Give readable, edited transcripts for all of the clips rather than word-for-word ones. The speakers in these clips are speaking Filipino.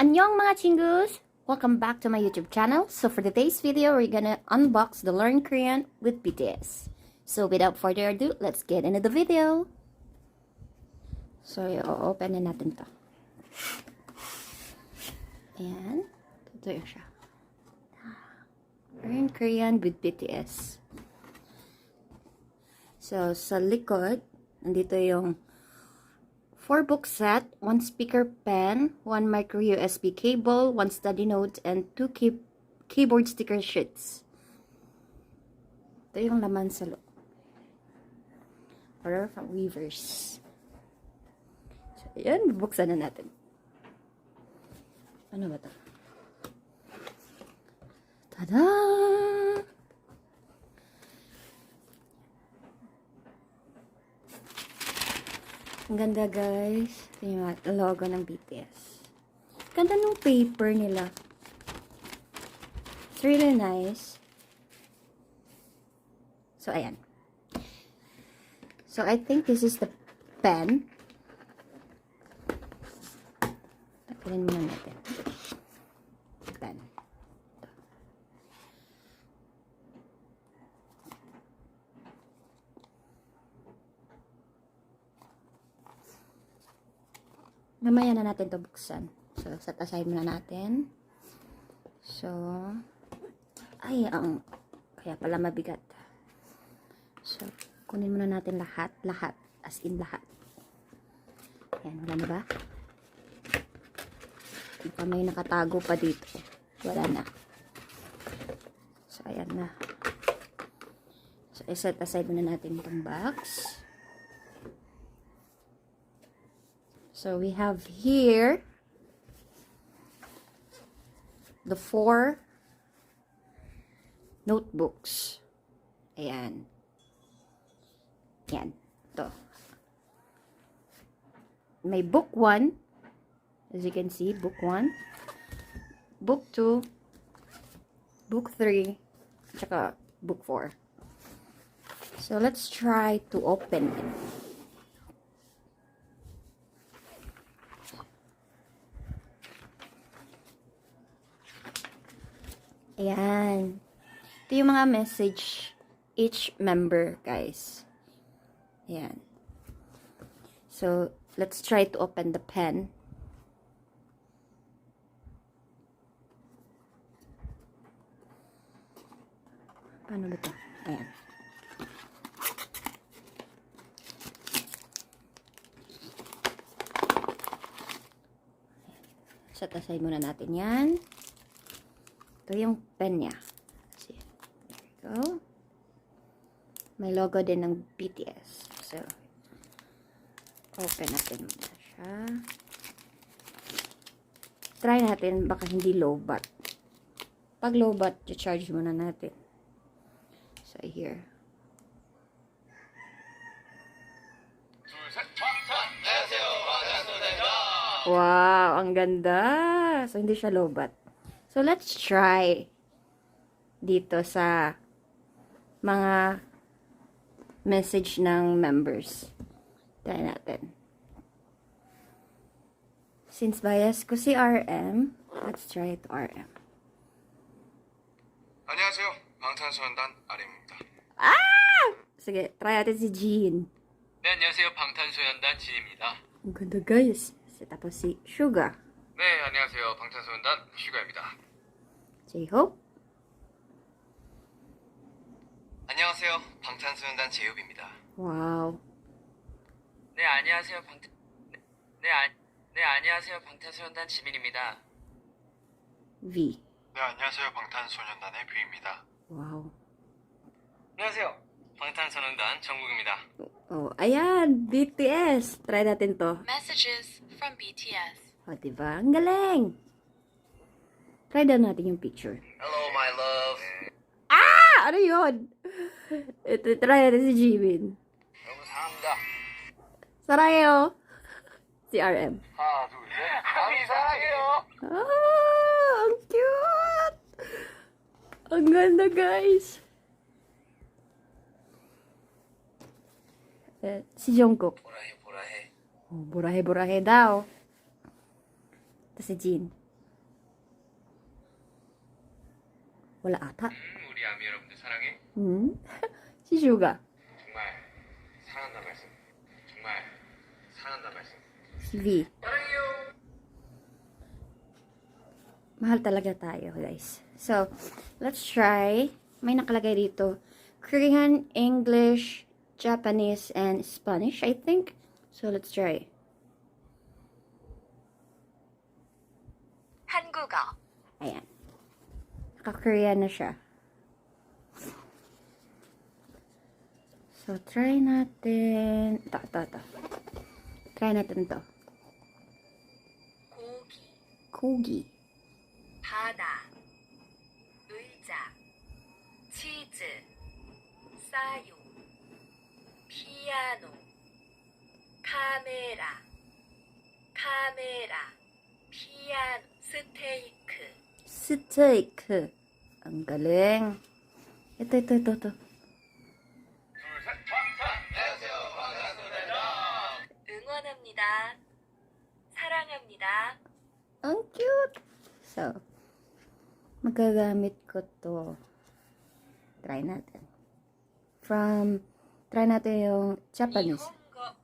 Annyeong mga chingus! Welcome back to my YouTube channel. So for today's video, we're gonna unbox the Learn Korean with BTS. So without further ado, let's get into the video. So i-open na natin to. Ayan. Ito yun siya. Learn Korean with BTS. So sa likod, nandito yung 4-book set, 1 speaker pen, 1 micro USB cable, 1 study note, and 2 keyboard sticker sheets. Ito yung laman sa loob. Or from Weavers. So, ayan, bubuksan na natin. Ano ba ito? Tada! Ang ganda guys. Ito yung logo ng BTS. Ganda ng paper nila. It's really nice. So, ayan. So, I think this is the pen. Tagalin muna natin. Pen. Mamaya na natin ito buksan. So, set aside muna natin. So, ay, kaya pala mabigat. So, kunin muna natin lahat. As in lahat. Ayan, wala na ba? Ito may nakatago pa dito. Wala na. So, ayan na. So, set aside muna natin itong box. So we have here the 4 notebooks. Ayan. Ayan. Ito. May book 1. As you can see, book 1. Book 2. Book 3. Tsaka book 4. So let's try to open it. Ayan. Ito yung mga message each member, guys. Ayan. So, let's try to open the pen. Paano ba ito? Ayan. Set aside muna natin yan. Ito yung pen niya. See, there we go. May logo din ng BTS. So, open natin muna siya. Try natin, baka hindi lowbat. Pag lowbat, i-charge muna natin. So, here. Wow, ang ganda. So, hindi siya lowbat. So, let's try dito sa mga message ng members. Try natin. Since bias ko si RM, let's try it RM. 안녕하세요. 방탄소년단 RM입니다. Ah! Sige, try natin si Jean. 네, 안녕하세요. 방탄소년단 진입니다. Ang ganda guys. Tapos si Suga. 네, 안녕하세요. 방탄소년단 슈가입니다. J-Hope. 안녕하세요. 방탄소년단 제이홉입니다. Wow. 네, 안녕하세요. 안녕하세요. 방탄소년단 지민입니다. V. 네, 안녕하세요. 방탄소년단의 뷰입니다. Wow. 안녕하세요. 방탄소년단 정국입니다. Oh, ayan. BTS. Try natin to. Messages from BTS. O, diba? Ang galing. Try daw natin yung picture. Hello, my love. Ah! Ano yun? Ito, try natin si Jimin. 너무 사랑합니다. Sarayo. Si RM. 하나, 둘, 셋. 아미 사랑해요. Ah! Ang cute! Ang ganda, guys. Si Jungkook. 보라해. Oh, burahe-burahe daw. Ito si Jin. Wala ata. 우리 아미 여러분들 사랑해. Si Suga. 정말 사랑한다 말씀. 정말 사랑한다 말씀. Si V. 사랑해요. Mahal talaga tayo, guys. So, let's try. May nakalagay dito. Korean, English, Japanese, and Spanish, I think. So, let's try. 한국어. Ayan. Naka-Korean na siya. So, try natin. Ito. Try natin to. 고기. Kogi. 바다. 의자. 치즈. 사유. 피아노. 카메라. 피아노. 스테이크. Steak. Ang galing. Ito. 둘, 셋. 안녕하세요. 반갑습니다. 응원합니다. 사랑합니다. Ang cute. So, magagamit ko to. Try natin. Try natin yung Japanese. 일본어.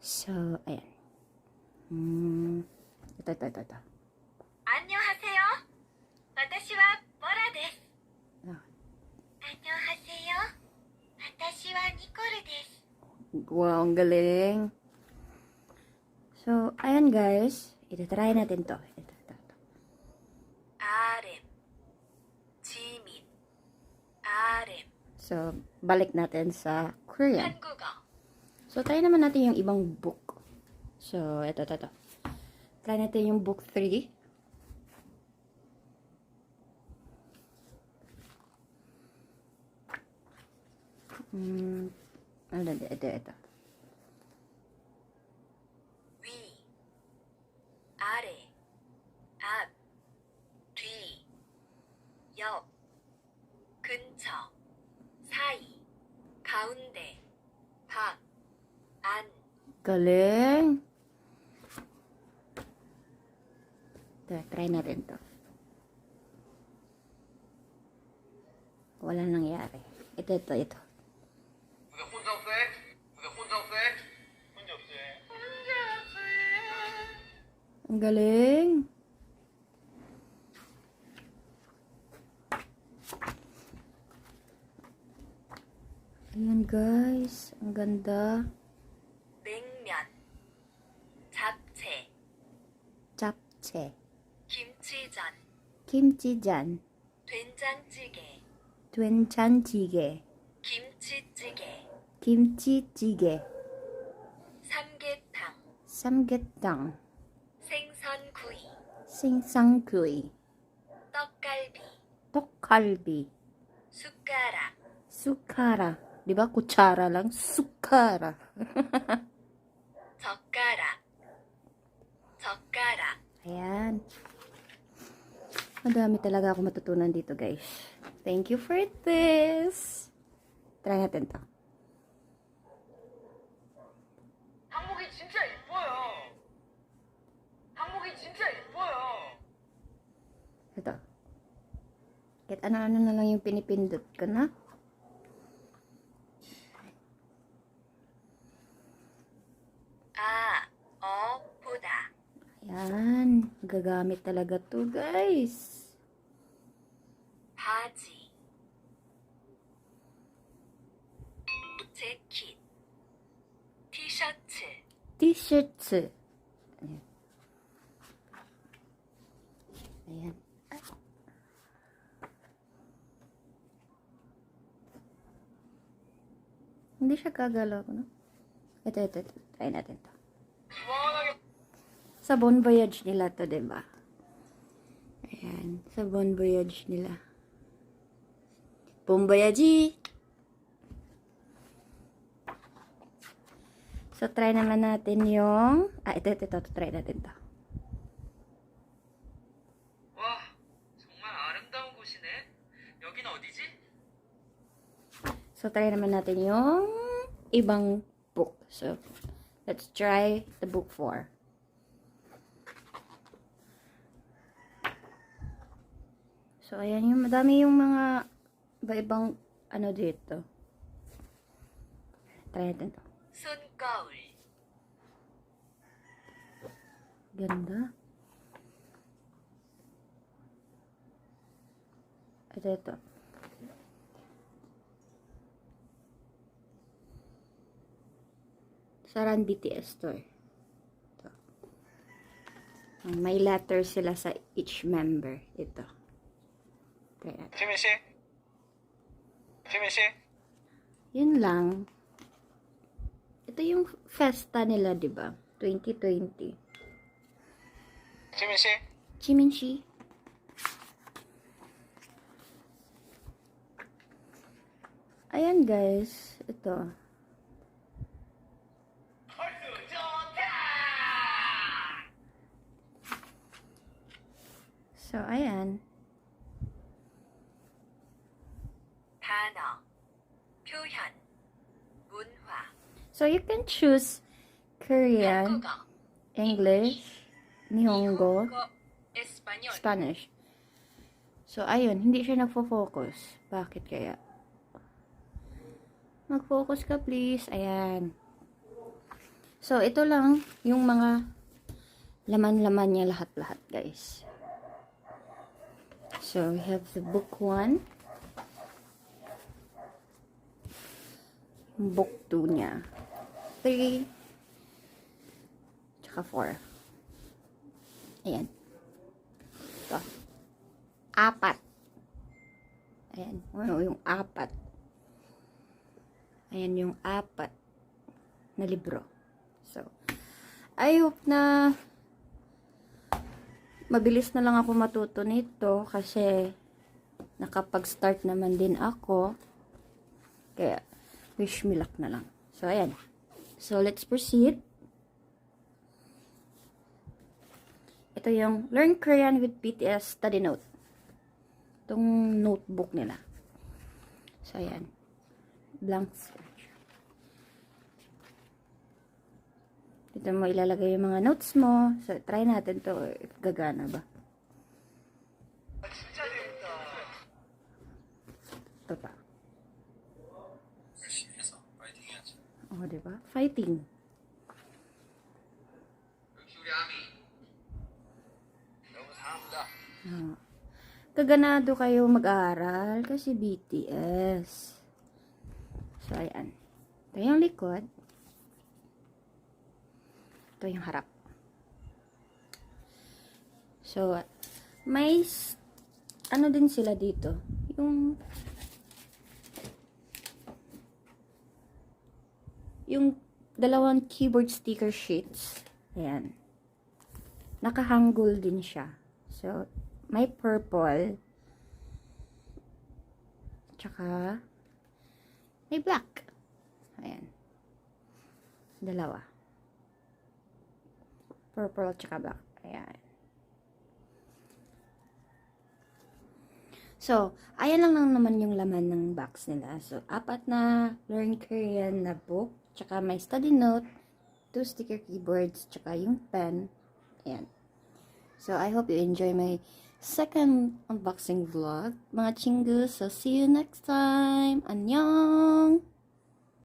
So, ayan. Ito. 안녕하세요. 私はボラです. Ah. 안녕하세요. 私はニコルです. Wow, ang galing. So, ayan guys. Ito-try natin to. Ito. RM. 지민. RM. So, balik natin sa Korean. 한국어. So, try naman natin yung ibang book. So, ito. Try natin yung book 3. Ito. 위. 아래. 앞. 뒤. 옆. 근처. 사이. 가운데. 밖. 안. Galing. Ito, try natin to. Wala nangyari. Ito. 근데 혼자 없애? 혼자 없애? Ang galing. Ayan guys. Ang ganda. 냉면. 잡채. Japchae. 김치전. Kimchijan. 된장찌개. 된장찌개. 김치찌개. Kimchi찌개. 삼계탕. Samgyetang. 생선구이. Singsangguy. 떡갈비. Tokgalbi. 숟가락. Sukara. Diba? Kutsara lang. Sukara. 젓가락. Ayan. Madami talaga ako matutunan dito, guys. Thank you for this. Try natin to. 한국이 진짜 예뻐요. Ito. Kahit ano-ano na lang yung pinipindot ko na. 보다. Ayan. Gagamit talaga to, guys. 바지. 재킷. 티셔츠. T-shirts. Ayan. Ayan. Hindi siya gagalaw, no? Ito. Try natin to. Sa Bon Voyage nila to, diba? Ayan. Sa Bon Voyage nila. Bon Voyage! So, try naman natin yung... ito. Try natin to. 와, 정말 아름다운 곳이네. 여긴 어디지? So, try naman natin yung ibang book. So, let's try the book 4. So, ayan yung madami yung mga iba-ibang ano dito. Try natin to. 손거울, Ganda. Ito. Saran BTS to eh. Ito. May letter sila sa each member. Ito. Try natin. 지민 씨. 지민 씨. Yun lang. Ito yung festa nila, di ba? 2020. 지민 씨. Jiminshi. Ayan guys, ito. So, ayan. 단어, 표현, 문화, So, you can choose Korean, 한국어, English, Nihongo, 에스파뇰, Spanish. So, ayun, hindi siya nagfo-focus. Bakit kaya? Mag-focus ka, please. Ayan. So, ito lang yung mga laman-laman niya lahat-lahat, guys. So, we have the book 1. Book 2 niya. 3. Tsaka 4. Ayan. Ito. 4. Ayan. Ano yung 4? Ayan yung 4 na libro. So, I hope na mabilis na lang ako matuto nito kasi nakapag-start naman din ako. Kaya, wish me luck na lang. So, ayan. So, let's proceed. Ito yung Learn Korean with BTS Study Note. Itong notebook nila. So, ayan. Blank page. Dito mo ilalagay yung mga notes mo. So, try natin to if gagana ba. 진짜 재밌다. Ito pa. 열심히 해서 파이팅 해야지. O, diba? Fighting. 역시 우리 아미. 너무 잘한다. Kaganado kayo mag-aaral kasi BTS. So, ayan. Ito yung likod. Ito yung harap. So, may ano din sila dito. Yung dalawang keyboard sticker sheets. Ayan. Nakahanggol din siya. So, may purple. Tsaka, may black. Ayan. Dalawa. Purple tsaka black. Ayan. So, ayan lang naman yung laman ng box nila. So, 4 na Learn Korean na book. Tsaka may study note. 2 sticker keyboards. Tsaka yung pen. Ayan. So, I hope you enjoy my second unboxing vlog. Mga chingus. So, see you next time. Annyeong!